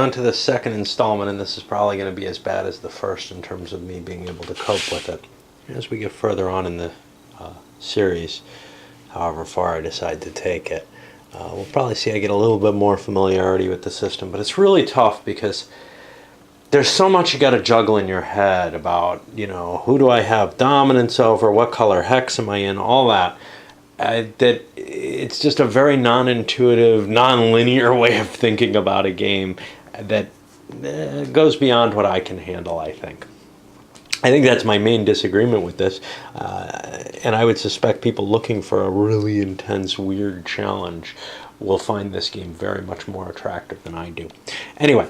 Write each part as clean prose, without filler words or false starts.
On to the second installment, and this is probably going to be as bad as the first in terms of me being able to cope with it. As we get further on in the series, however far I decide to take it, we'll probably see I get a little bit more familiarity with the system, but it's really tough because there's so much you got to juggle in your head about, you know, who do I have dominance over, what color hex am I in, all that. That it's just a very non-intuitive, non-linear way of thinking about a game that goes beyond what I can handle, I think. I think that's my main disagreement with this, and I would suspect people looking for a really intense, weird challenge will find this game very much more attractive than I do. Anyway,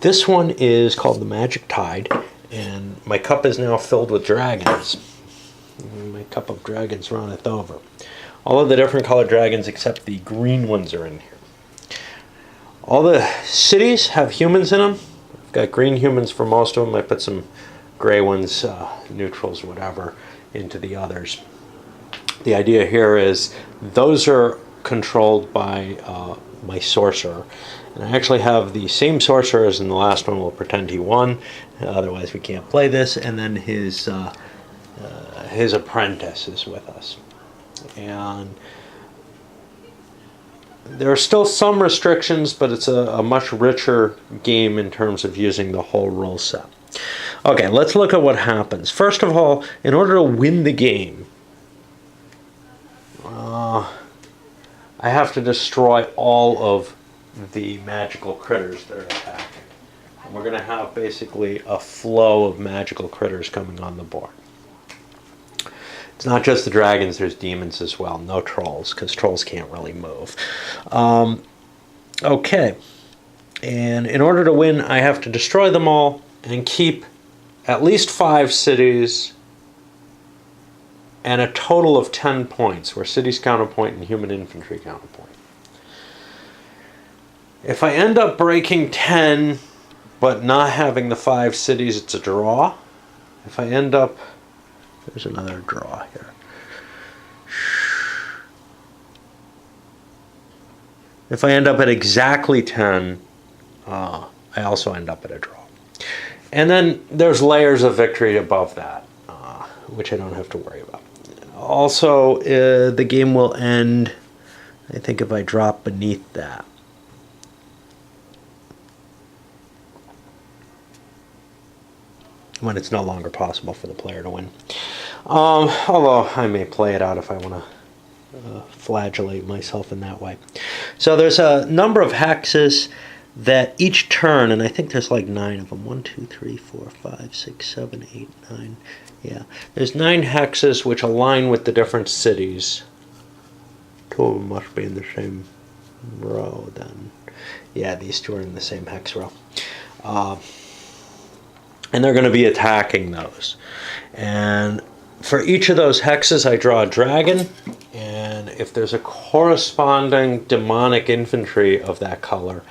this one is called the Magic Tide, and my cup is now filled with dragons. My cup of dragons runneth over. All of the different colored dragons except the green ones are in here. All the cities have humans in them. I've got green humans for most of them. I put some gray ones, neutrals, whatever, into the others. The idea here is those are controlled by my Sorcerer. And I actually have the same Sorcerer as in the last one. We'll pretend he won. Otherwise we can't play this. And then his apprentice is with us. And there are still some restrictions, but it's a much richer game in terms of using the whole rule set. Okay, let's look at what happens. First of all, in order to win the game, I have to destroy all of the magical critters that are attacking. And we're going to have basically a flow of magical critters coming on the board. It's not just the dragons, there's demons as well. No trolls, because trolls can't really move. Okay. And in order to win, I have to destroy them all and keep at least 5 cities and a total of 10 points, where cities count a point and human infantry count a point. If I end up breaking 10 but not having the 5 cities, it's a draw. If I end up... There's another draw here. If I end up at exactly 10, I also end up at a draw. And then there's layers of victory above that, which I don't have to worry about. Also, the game will end, I think, if I drop beneath that. When it's no longer possible for the player to win. Although I may play it out if I want to flagellate myself in that way. So there's a number of hexes that each turn, and I think there's like 9 of them. 1, 2, 3, 4, 5, 6, 7, 8, 9. Yeah, there's 9 hexes which align with the different cities. 2 of them must be in the same row then. Yeah, these 2 are in the same hex row. And they're going to be attacking those. And for each of those hexes, I draw a dragon. And if there's a corresponding demonic infantry of that color,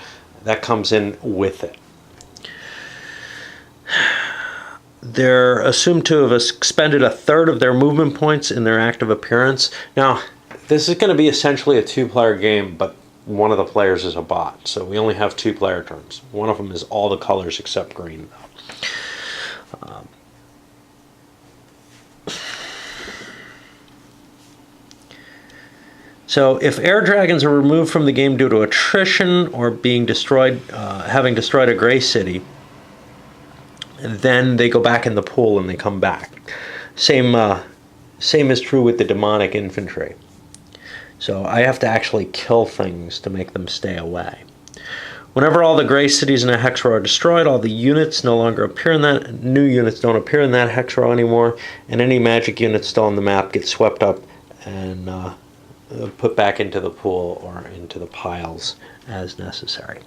that comes in with it. They're assumed to have expended a third of their movement points in their active appearance. Now, this is going to be essentially a 2-player game, but one of the players is a bot. So we only have 2-player turns. One of them is all the colors except green, though. So if air dragons are removed from the game due to attrition or being destroyed, having destroyed a gray city, then they go back in the pool and they come back. Same is true with the demonic infantry. So I have to actually kill things to make them stay away. Whenever all the gray cities in a hex row are destroyed, all the units no longer appear in that, new units don't appear in that hex row anymore, and any magic units still on the map get swept up and put back into the pool or into the piles as necessary.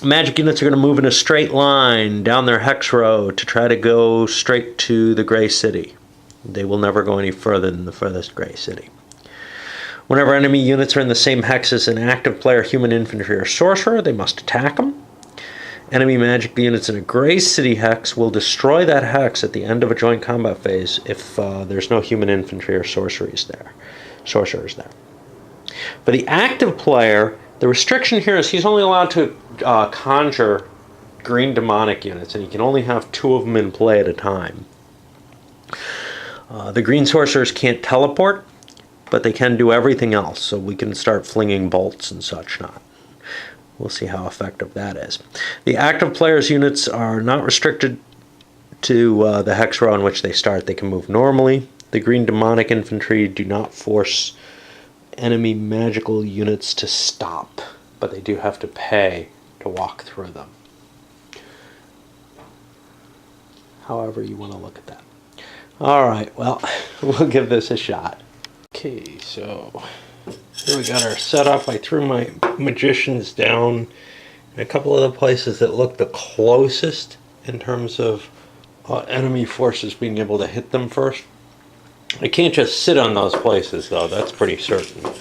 Magic units are going to move in a straight line down their hex row to try to go straight to the gray city. They will never go any further than the furthest gray city. Whenever enemy units are in the same hex as an active player, human infantry, or sorcerer, they must attack them. Enemy magic units in a gray city hex will destroy that hex at the end of a joint combat phase if there's no human infantry or sorcerers there. For the active player, The restriction here is he's only allowed to conjure green demonic units, and he can only have 2 of them in play at a time. The green sorcerers can't teleport, but they can do everything else, so we can start flinging bolts and such not. We'll see how effective that is. The active players' units are not restricted to the hex row in which they start. They can move normally. The green demonic infantry do not force enemy magical units to stop, but they do have to pay to walk through them. However you want to look at that. Alright, well, we'll give this a shot. Okay, so here we got our setup. I threw my magicians down in a couple of the places that look the closest in terms of enemy forces being able to hit them first. I can't just sit on those places, though. That's pretty certain.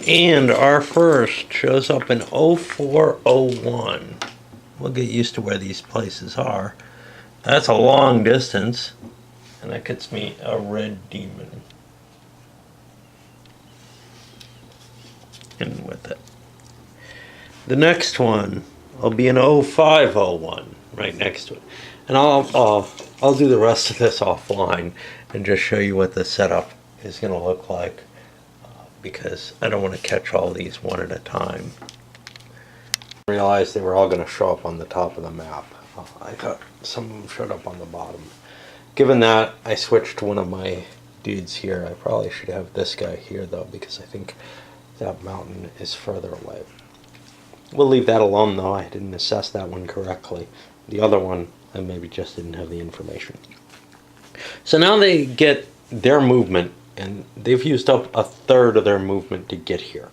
And our first shows up in 0401. We'll get used to where these places are. That's a long distance. And that gets me a red demon. In with it. The next one will be in 0501, right next to it. And I'll do the rest of this offline and just show you what the setup is going to look like, because I don't want to catch all these one at a time. I realized they were all going to show up on the top of the map. I thought some of them showed up on the bottom. Given that, I switched to one of my dudes here. I probably should have this guy here, though, because I think that mountain is further away. We'll leave that alone, though. I didn't assess that one correctly. The other one, I maybe just didn't have the information. So now they get their movement, and they've used up a third of their movement to get here.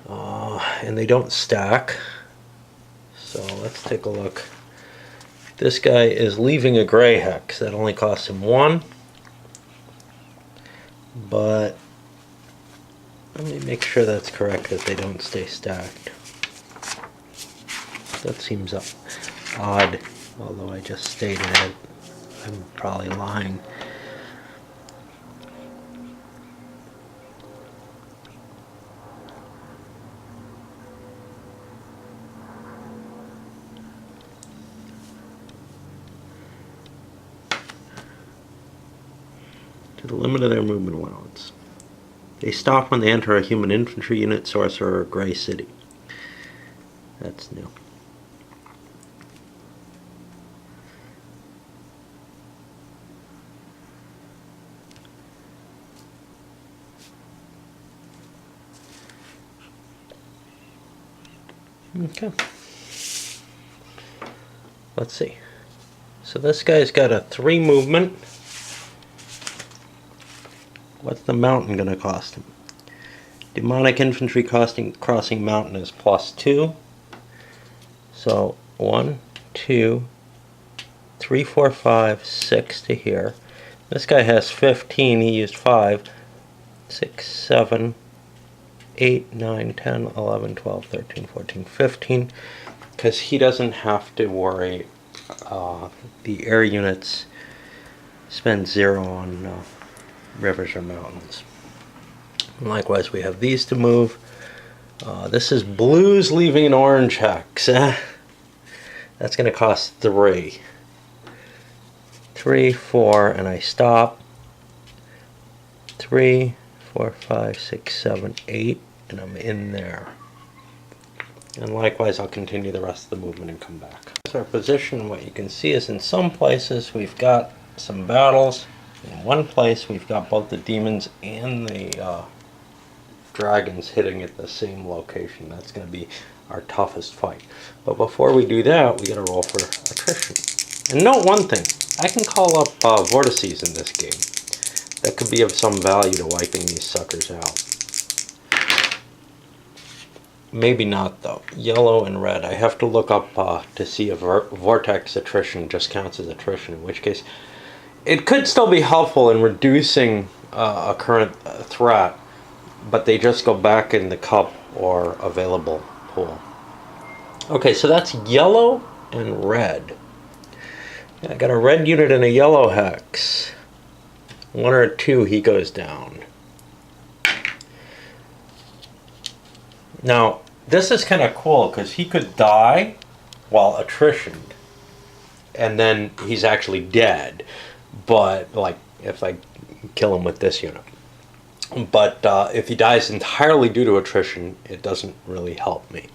And they don't stack. So let's take a look. This guy is leaving a gray hex. That only costs him 1. But let me make sure that's correct, that they don't stay stacked. That seems odd, although I just stated it. I'm probably lying. To the limit of their movement allowance. They stop when they enter a human infantry unit, sorcerer, or gray city. That's new. Okay. Let's see. So this guy's got a 3 movement. What's the mountain going to cost him? Demonic infantry crossing mountain is +2. So 1, 2, 3, 4, 5, 6 to here. This guy has 15. He used 5. 6, 7, 8, 9, 10, 11, 12, 13, 14, 15. Because he doesn't have to worry. The air units spend 0 on rivers or mountains. And likewise, we have these to move. This is blues leaving an orange hex. That's going to cost 3. 3, 4, and I stop. 3, 4, 5, 6, 7, 8, and I'm in there. And likewise, I'll continue the rest of the movement and come back. That's our position. What you can see is in some places we've got some battles. In one place we've got both the demons and the dragons hitting at the same location. That's going to be our toughest fight. But before we do that, we got to roll for attrition. And note one thing. I can call up vortices in this game. That could be of some value to wiping these suckers out. Maybe not, though. Yellow and red. I have to look up to see if vortex attrition just counts as attrition, in which case it could still be helpful in reducing a current threat, but they just go back in the cup or available pool. Okay, so that's yellow and red. I got a red unit and a yellow hex. 1 or 2, he goes down. Now, this is kind of cool because he could die while attritioned, and then he's actually dead. But, like, if I kill him with this unit. But if he dies entirely due to attrition, it doesn't really help me.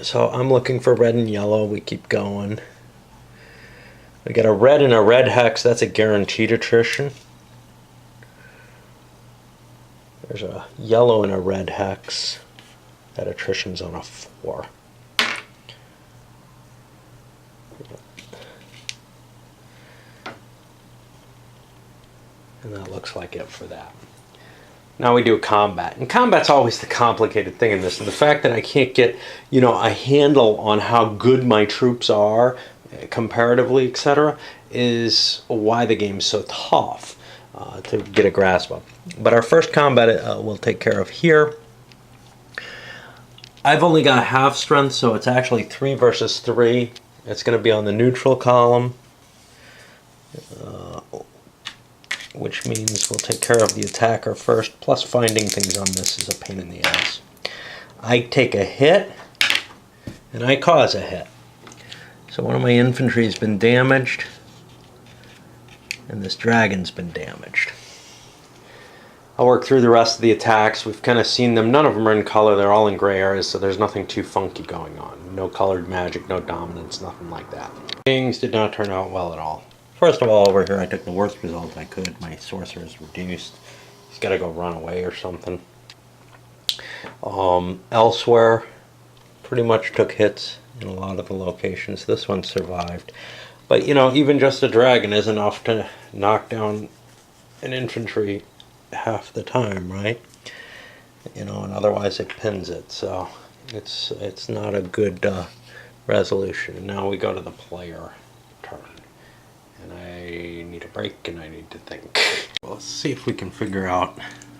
So I'm looking for red and yellow. We keep going. We got a red and a red hex. That's a guaranteed attrition. There's a yellow and a red hex. That attrition's on a 4. And that looks like it for that. Now we do combat. And combat's always the complicated thing in this. And the fact that I can't get, a handle on how good my troops are, comparatively, etc., is why the game's so tough to get a grasp of. But our first combat we'll take care of here. I've only got half strength, so it's actually 3 versus 3. It's going to be on the neutral column. Which means we'll take care of the attacker first, plus finding things on this is a pain in the ass. I take a hit, and I cause a hit. So one of my infantry has been damaged, and this dragon's been damaged. I'll work through the rest of the attacks. We've kind of seen them. None of them are in color. They're all in gray areas, so there's nothing too funky going on. No colored magic, no dominance, nothing like that. Things did not turn out well at all. First of all, over here I took the worst result I could. My sorcerer is reduced. He's got to go run away or something. Elsewhere, pretty much took hits in a lot of the locations. This one survived. But, even just a dragon is enough to knock down an infantry half the time, right? And otherwise it pins it. So it's not a good resolution. Now we go to the player turn. And I need a break and I need to think. Well, let's see if we can figure out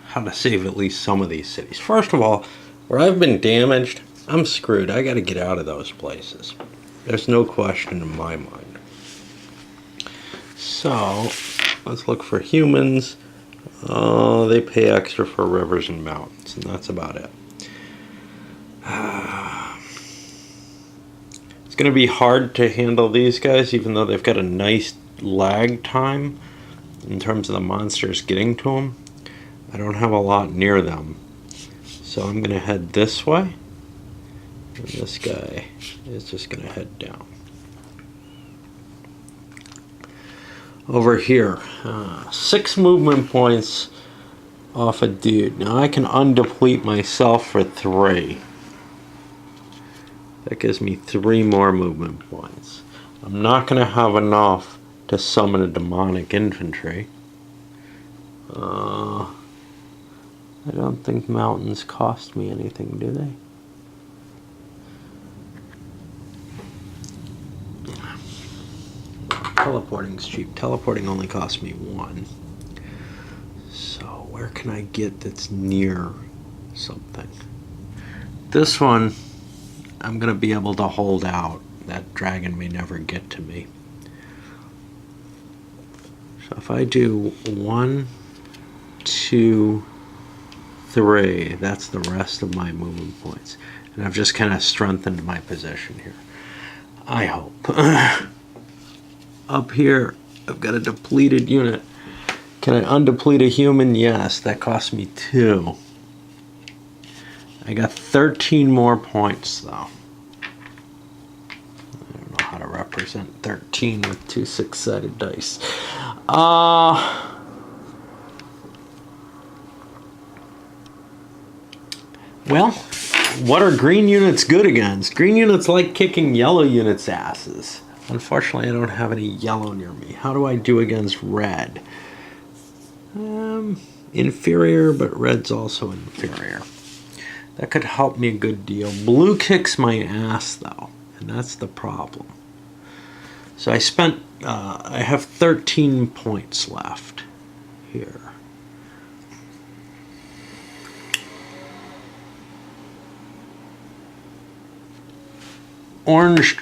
how to save at least some of these cities. First of all, where I've been damaged, I'm screwed. I got to get out of those places. There's no question in my mind. So, let's look for humans. They pay extra for rivers and mountains, and that's about it. It's going to be hard to handle these guys, even though they've got a nice lag time in terms of the monsters getting to them. I don't have a lot near them, so I'm going to head this way, and this guy is just going to head down. Over here, 6 movement points off a dude. Now I can undeplete myself for 3. That gives me 3 more movement points. I'm not going to have enough to summon a demonic infantry. I don't think mountains cost me anything, do they? Teleporting's cheap. Teleporting only costs me 1. So where can I get that's near something? This one, I'm going to be able to hold out. That dragon may never get to me. So if I do 1, 2, 3, that's the rest of my movement points. And I've just kind of strengthened my position here. I hope. Up here, I've got a depleted unit. Can I undeplete a human? Yes, that cost me 2. I got 13 more points, though. I don't know how to represent 13 with 2 6-sided dice. Well, what are green units good against? Green units like kicking yellow units' asses. Unfortunately, I don't have any yellow near me. How do I do against red? Inferior, but red's also inferior. That could help me a good deal. Blue kicks my ass, though, and that's the problem. So I have 13 points left here. Orange,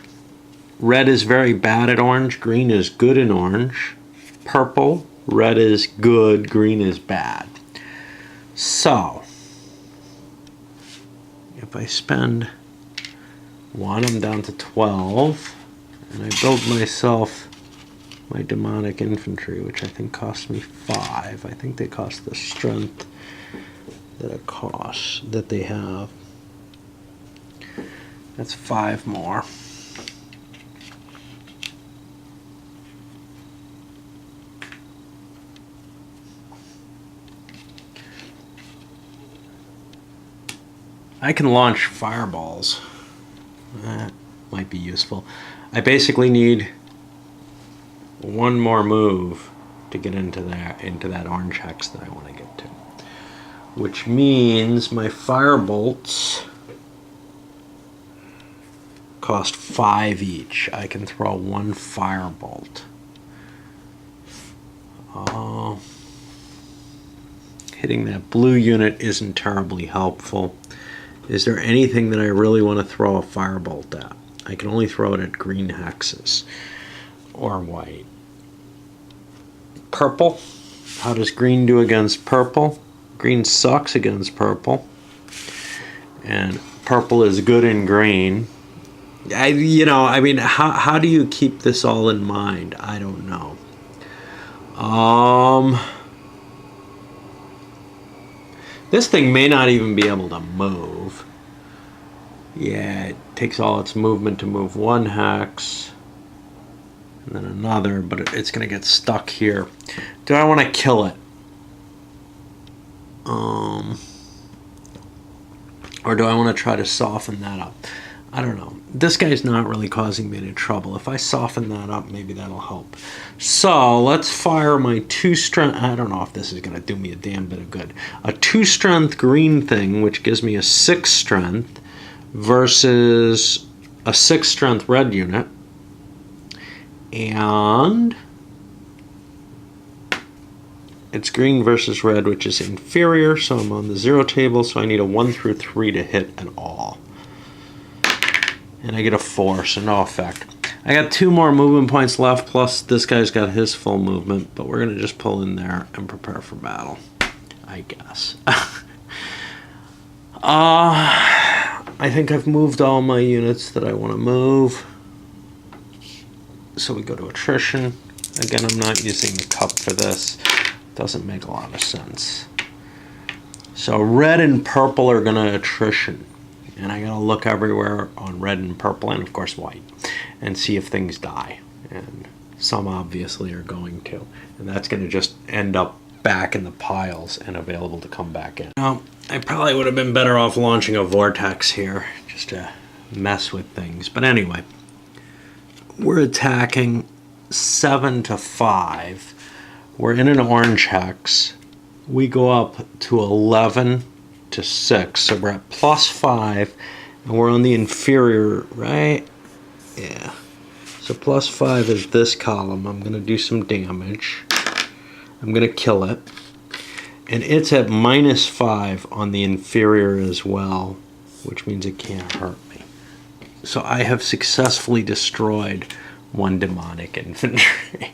red is very bad at orange. Green is good in orange. Purple, red is good. Green is bad. So, if I spend 1, I'm down to 12, and I build myself my demonic infantry, which I think cost me 5. I think they cost the strength that they have. That's 5 more. I can launch fireballs. That might be useful. I basically need 1 more move to get into that orange hex that I want to get to. Which means my firebolts cost 5 each. I can throw 1 firebolt. Hitting that blue unit isn't terribly helpful. Is there anything that I really want to throw a firebolt at? I can only throw it at green hexes or white. Purple. How does green do against purple? Green sucks against purple. And purple is good in green. How do you keep this all in mind? I don't know. This thing may not even be able to move. Yeah, it takes all its movement to move 1 hex, and then another, but it's going to get stuck here. Do I want to kill it? Or do I want to try to soften that up? I don't know. This guy's not really causing me any trouble. If I soften that up, maybe that'll help. So let's fire my 2 strength. I don't know if this is going to do me a damn bit of good. A 2 strength green thing, which gives me a 6 strength, versus a 6 strength red unit. And it's green versus red, which is inferior, so I'm on the 0 table, so I need a 1 through 3 to hit at all. And I get a 4, so no effect. I got 2 more movement points left, plus this guy's got his full movement, but we're going to just pull in there and prepare for battle, I guess. I think I've moved all my units that I want to move. So we go to attrition. Again, I'm not using the cup for this. Doesn't make a lot of sense. So red and purple are going to attrition. And I gotta look everywhere on red and purple, and of course white, and see if things die. And some obviously are going to. And that's gonna just end up back in the piles and available to come back in. Now, I probably would have been better off launching a vortex here, just to mess with things. But anyway, we're attacking 7 to 5. We're in an orange hex. We go up to 11 to 6, so we're at +5, and we're on the inferior, right? Yeah. So +5 is this column. I'm going to do some damage. I'm going to kill it. And it's at -5 on the inferior as well, which means it can't hurt me. So I have successfully destroyed 1 demonic infantry.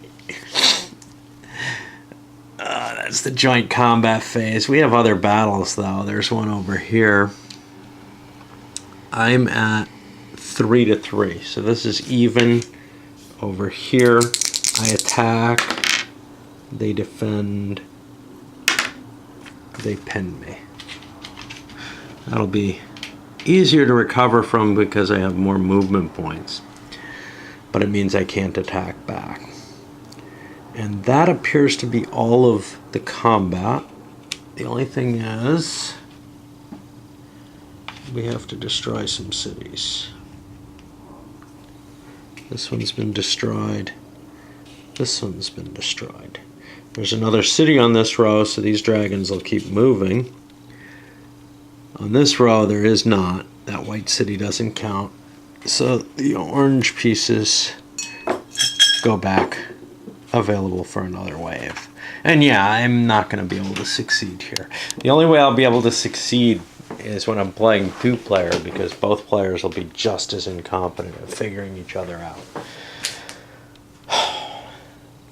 That's the joint combat phase. We have other battles, though. There's one over here. I'm at 3 to 3. So this is even. Over here, I attack. They defend. They pin me. That'll be easier to recover from because I have more movement points. But it means I can't attack back. And that appears to be all of the combat. The only thing is, we have to destroy some cities. This one's been destroyed. This one's been destroyed. There's another city on this row, so these dragons will keep moving. On this row, there is not. That white city doesn't count. So the orange pieces go back, available for another wave. And yeah, I'm not going to be able to succeed here. The only way I'll be able to succeed is when I'm playing 2-player, because both players will be just as incompetent at figuring each other out.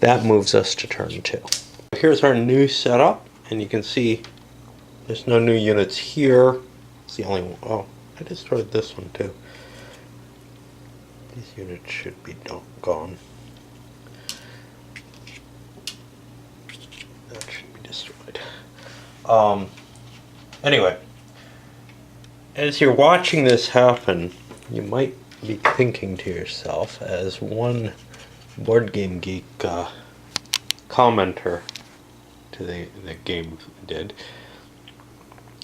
That moves us to turn 2. Here's our new setup, and you can see there's no new units here. It's the only one. Oh, I destroyed this one too. These units should be gone. That should be destroyed. Anyway, as you're watching this happen, you might be thinking to yourself, as one Board Game Geek commenter to the game did,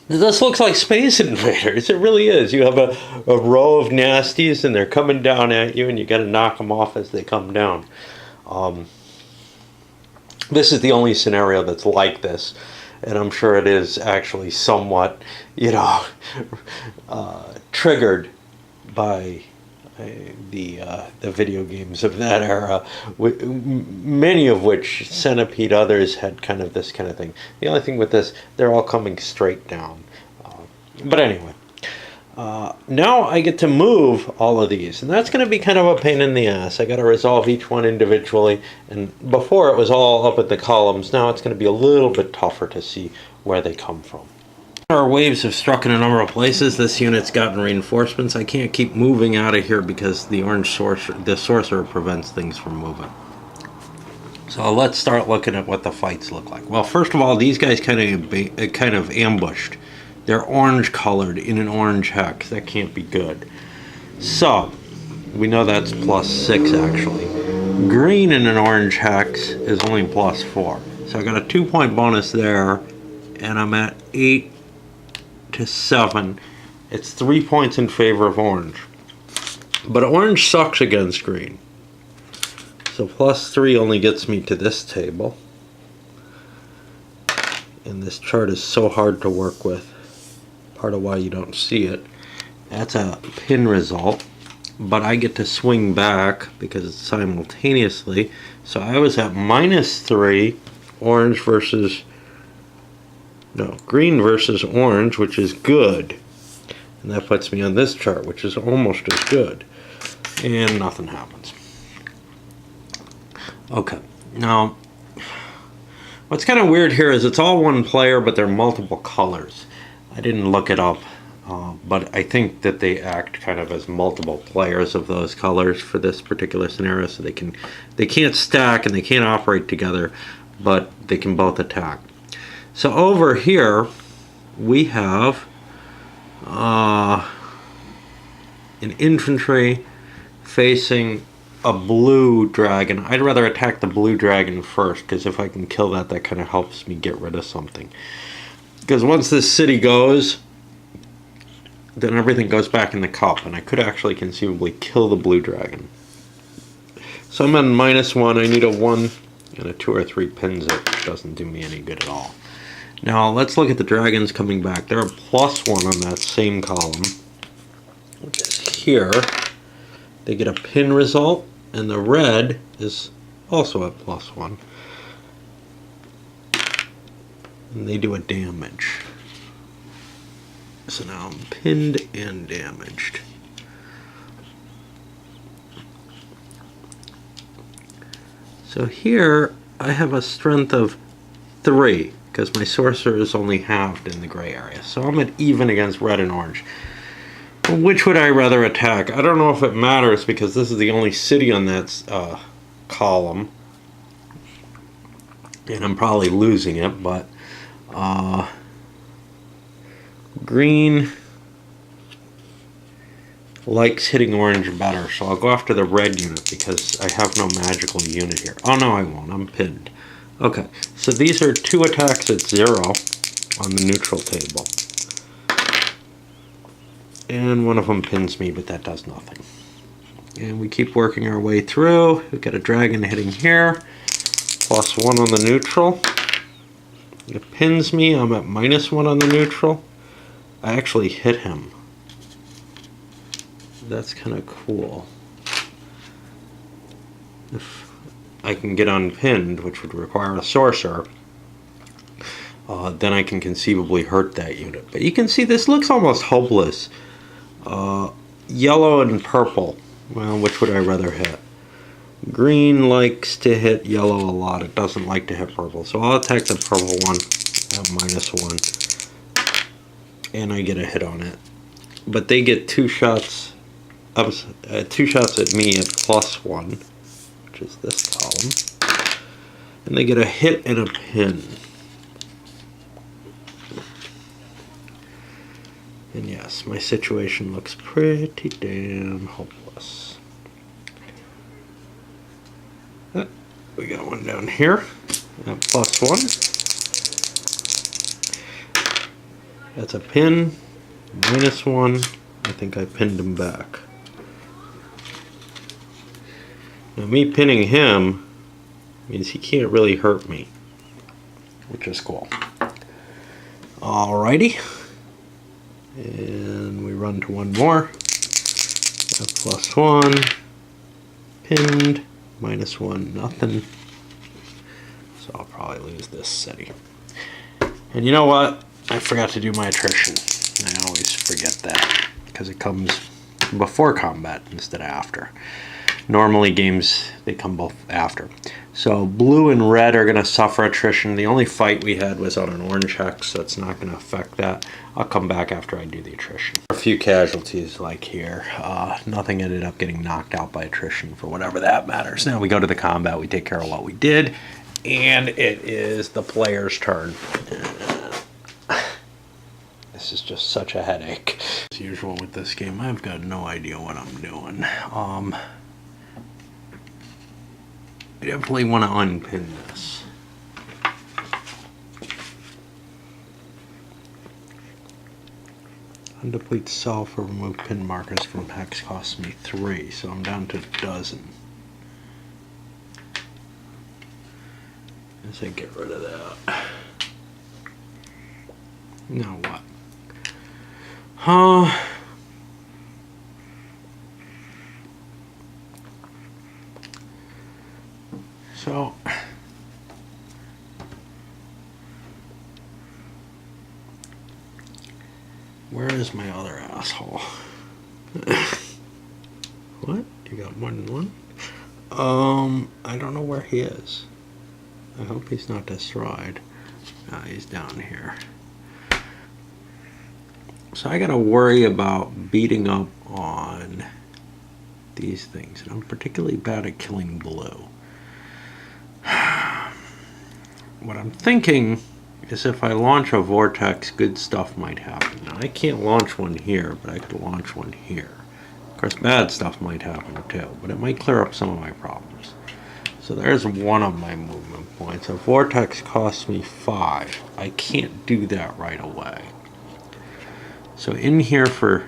this looks like Space Invaders. It really is. You have a row of nasties and they're coming down at you and you got to knock them off as they come down. This is the only scenario that's like this, and I'm sure it is actually somewhat, triggered by the video games of that era, many of which Centipede, others had kind of this kind of thing. The only thing with this, they're all coming straight down. But anyway, now I get to move all of these, and that's going to be kind of a pain in the ass. I got to resolve each one individually, and before it was all up at the columns. Now it's going to be a little bit tougher to see where they come from. Our waves have struck in a number of places. This unit's gotten reinforcements. I can't keep moving out of here because the sorcerer prevents things from moving. So let's start looking at what the fights look like. Well, first of all, these guys kind of ambushed. They're orange colored in an orange hex. That can't be good. So we know that's +6 actually. Green in an orange hex is only +4. So I got a 2-point bonus there, and I'm at 8 to 7. It's 3 points in favor of orange. But orange sucks against green. So +3 only gets me to this table. And this chart is so hard to work with. Part of why you don't see it. That's a pin result. But I get to swing back because it's simultaneously. So I was at -3, orange versus... No, green versus orange, which is good. And that puts me on this chart, which is almost as good. And nothing happens. Okay, now, what's kind of weird here is it's all one player, but they're multiple colors. I didn't look it up, but I think that they act kind of as multiple players of those colors for this particular scenario, so they can't stack and they can't operate together, but they can both attack. So over here, we have an infantry facing a blue dragon. I'd rather attack the blue dragon first, because if I can kill that, that kind of helps me get rid of something. Because once this city goes, then everything goes back in the cup, and I could actually conceivably kill the blue dragon. So I'm at -1. I need a 1 and a 2 or 3 pins. It doesn't do me any good at all. Now let's look at the dragons coming back. They're a +1 on that same column, which is here. They get a pin result, and the red is also at +1. And they do a damage. So now I'm pinned and damaged. So here I have a strength of 3, because my sorcerer is only halved in the gray area. So I'm at even against red and orange. Which would I rather attack? I don't know if it matters, because this is the only city on that column. And I'm probably losing it, but green likes hitting orange better, so I'll go after the red unit because I have no magical unit here. Oh no, I won't. I'm pinned. Okay, so these are 2 attacks at 0 on the neutral table. And one of them pins me, but that does nothing. And we keep working our way through. We've got a dragon hitting here. +1 on the neutral. It pins me. I'm at -1 on the neutral. I actually hit him. That's kind of cool. If I can get unpinned, which would require a sorcerer, then I can conceivably hurt that unit. But you can see this looks almost hopeless. Yellow and purple. Well, which would I rather hit? Green likes to hit yellow a lot. It doesn't like to hit purple. So I'll attack the purple one at -1. And I get a hit on it. but they get 2 shots. 2 shots at me at +1, which is this column, and they get a hit and a pin. And yes, my situation looks pretty damn hopeless. We got one down here at +1. That's a pin, -1. I think I pinned him back. Now me pinning him means he can't really hurt me, which is cool. Alrighty. And we run to one more. A +1. Pinned. -1, nothing. So I'll probably lose this city. And you know what? I forgot to do my attrition. I always forget that because it comes before combat instead of after. Normally games, they come both after. So blue and red are going to suffer attrition. The only fight we had was on an orange hex, so it's not going to affect that. I'll come back after I do the attrition. A few casualties like here. Nothing ended up getting knocked out by attrition for whatever that matters. Now we go to the combat, we take care of what we did, and it is the player's turn. This is just such a headache. As usual with this game, I've got no idea what I'm doing. I definitely want to unpin this. Undeplete self or remove pin markers from hex costs me 3, so I'm down to a dozen. I say get rid of that. Now what? So where is my other asshole? What? You got more than one? I don't know where he is. I hope he's not destroyed. He's down here. So I gotta worry about beating up on these things, and I'm particularly bad at killing blue. What I'm thinking is if I launch a vortex, good stuff might happen. Now I can't launch one here, but I could launch one here. Of course, bad stuff might happen too, but it might clear up some of my problems. So there's one of my movement points. A vortex costs me 5. I can't do that right away. So in here for,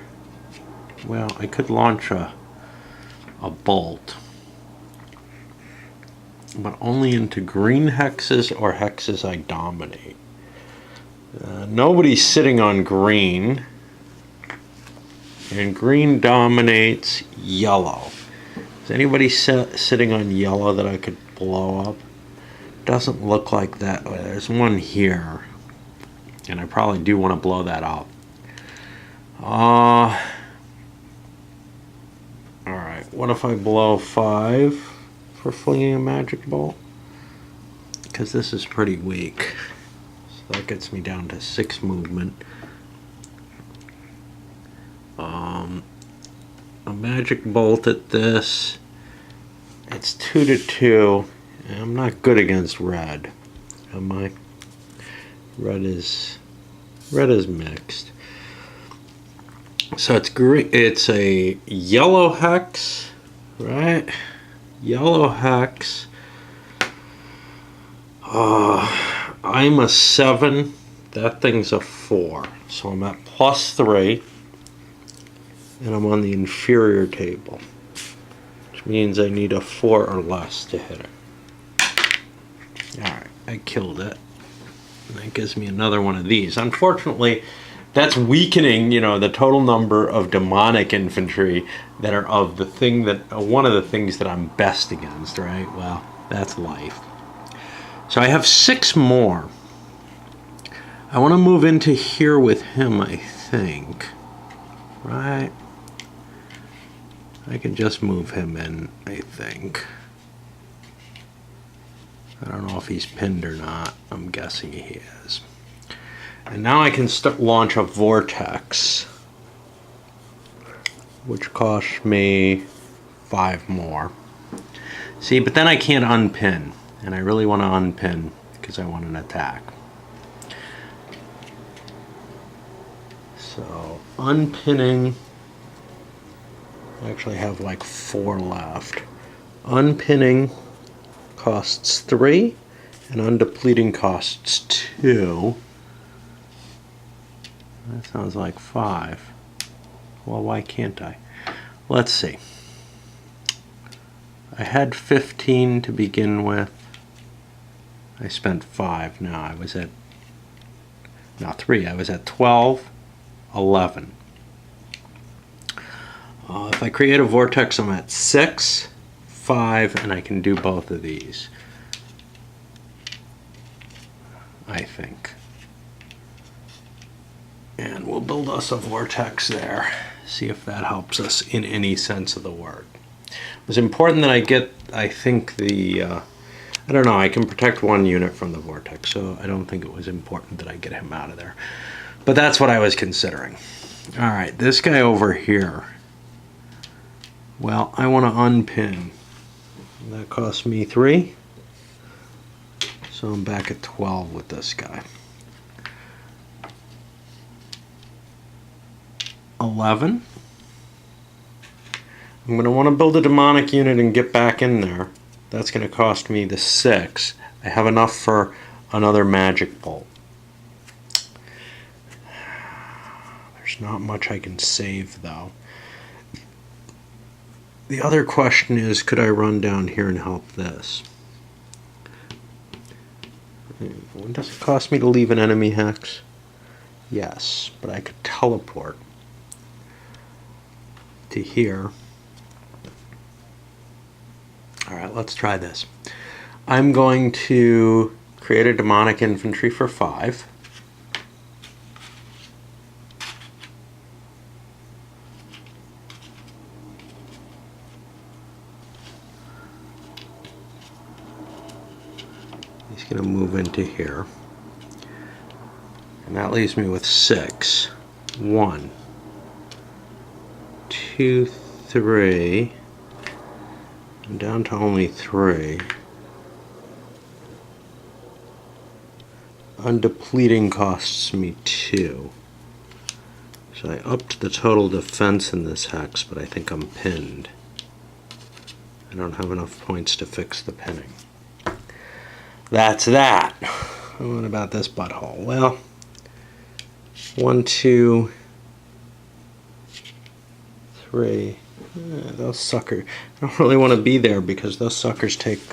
well, I could launch a bolt, but only into green hexes or hexes I dominate. Nobody's sitting on green, and green dominates yellow. Is anybody sitting on yellow that I could blow up? Doesn't look like that. There's one here, and I probably do want to blow that up. Alright, what if I blow 5 for flinging a magic bolt? Because this is pretty weak. So that gets me down to 6 movement. A magic bolt at this. It's 2 to 2. And I'm not good against red. Am I? Red is mixed. So it's green. It's a yellow hex, right? Yellow hex. I'm a 7. That thing's a 4. So I'm at +3. And I'm on the inferior table, which means I need a 4 or less to hit it. Alright, I killed it. And that gives me another one of these. Unfortunately, that's weakening, you know, the total number of demonic infantry that are of the thing that, one of the things that I'm best against, right? Well, that's life. So I have 6 more. I want to move into here with him, I think. Right? I can just move him in, I think. I don't know if he's pinned or not. I'm guessing he is. And now I can launch a vortex which costs me 5 more. See, but then I can't unpin, and I really want to unpin because I want an attack. So, unpinning, I actually have like 4 left. Unpinning costs 3, and undepleting costs 2. That sounds like 5. Well, why can't I? Let's see. I had 15 to begin with. I spent 5. Now I was at, not 3, I was at 12, 11. If I create a vortex, I'm at 6, 5, and I can do both of these, I think. And we'll build us a vortex there. See if that helps us in any sense of the word. It was important that I get, I think, the, I don't know, I can protect 1 unit from the vortex, so I don't think it was important that I get him out of there. But that's what I was considering. Alright, this guy over here. Well, I want to unpin. That cost me 3. So I'm back at 12 with this guy. 11. I'm going to want to build a demonic unit and get back in there. That's going to cost me the 6. I have enough for another magic bolt. There's not much I can save though. The other question is, could I run down here and help this? What does it cost me to leave an enemy hex? Yes, but I could teleport to here. Alright, let's try this. I'm going to create a demonic infantry for 5. He's going to move into here. And that leaves me with 6. 1, 2, 3. I'm down to only 3. Undepleting costs me 2. So I upped the total defense in this hex, but I think I'm pinned. I don't have enough points to fix the pinning. That's that. What about this butthole? Well, 1, 2, 3. Those suckers. I don't really want to be there because those suckers take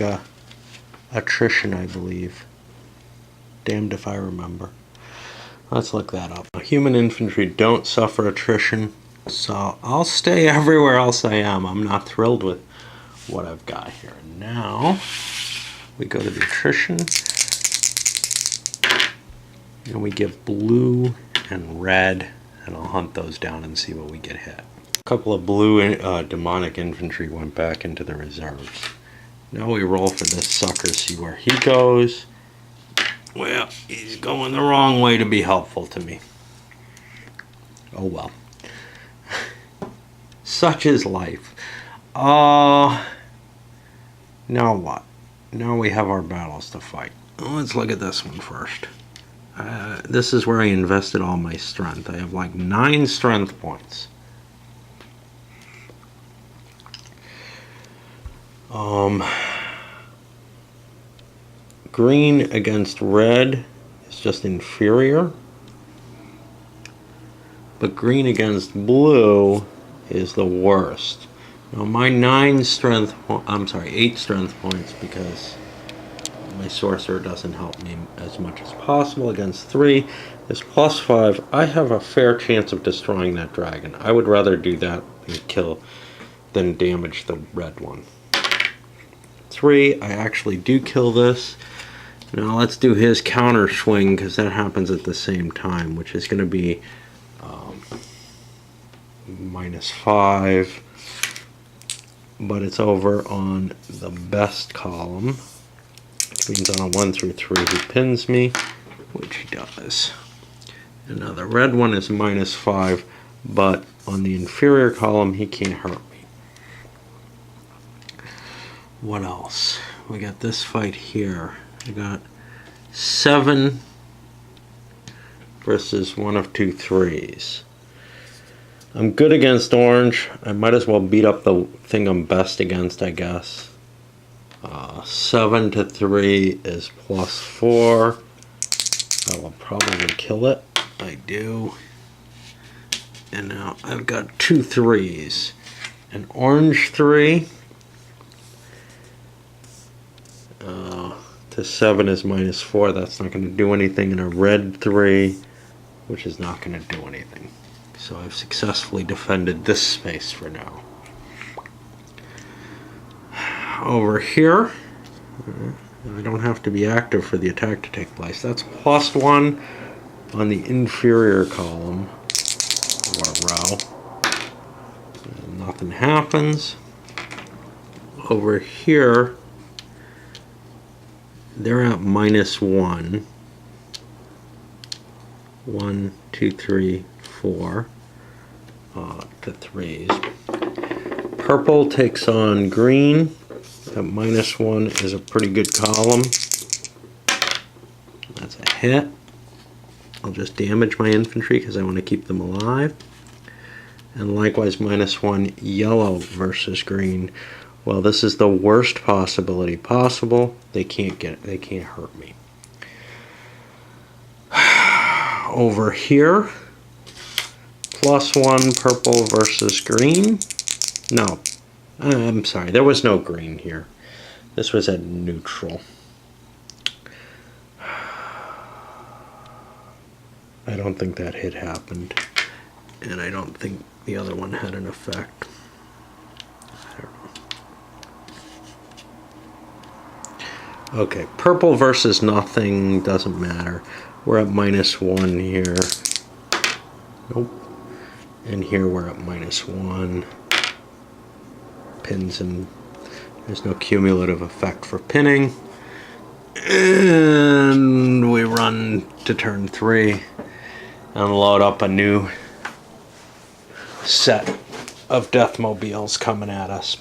attrition, I believe. Damned if I remember. Let's look that up. Human infantry don't suffer attrition, so I'll stay everywhere else I am. I'm not thrilled with what I've got here. Now, we go to the attrition, and we get blue and red, and I'll hunt those down and see what we get hit. A couple of blue demonic infantry went back into the reserves. Now we roll for this sucker, see where he goes. Well, he's going the wrong way to be helpful to me. Oh well. Such is life. Now what? Now we have our battles to fight. Let's look at this one first. This is where I invested all my strength. I have like 9 strength points. Green against red is just inferior, but green against blue is the worst. Now my 8 strength points, because my sorcerer doesn't help me as much as possible, against 3 is +5. I have a fair chance of destroying that dragon. I would rather do that than damage the red one. 3, I actually do kill this. Now let's do his counter swing, because that happens at the same time, which is going to be -5, but it's over on the best column, which means on a 1 through 3 he pins me, which he does. And now the red one is -5, but on the inferior column, he can't hurt me. What else? We got this fight here. I got 7 versus one of 2 threes. I'm good against orange. I might as well beat up the thing I'm best against, I guess. 7 to 3 is +4. I will probably kill it. I do. And now I've got 2 threes. An orange 3 to 7 is -4. That's not going to do anything. And a red 3, which is not going to do anything. So I've successfully defended this space for now. Over here, I don't have to be active for the attack to take place. That's +1 on the inferior column or row. And nothing happens. Over here, they're at -1. 1, 2, 3, 4 to 3s. Purple takes on green. At -1 is a pretty good column. That's a hit. I'll just damage my infantry because I want to keep them alive. And likewise -1 yellow versus green. Well, this is the worst possibility possible. They can't hurt me. Over here, +1 purple versus green. No, I'm sorry, there was no green here. This was at neutral. I don't think that hit happened. And I don't think the other one had an effect. I don't know. Okay, purple versus nothing doesn't matter. We're at -1 here. Nope. And here we're at -1. Pins and there's no cumulative effect for pinning. And we run to turn 3 and load up a new set of Deathmobiles coming at us.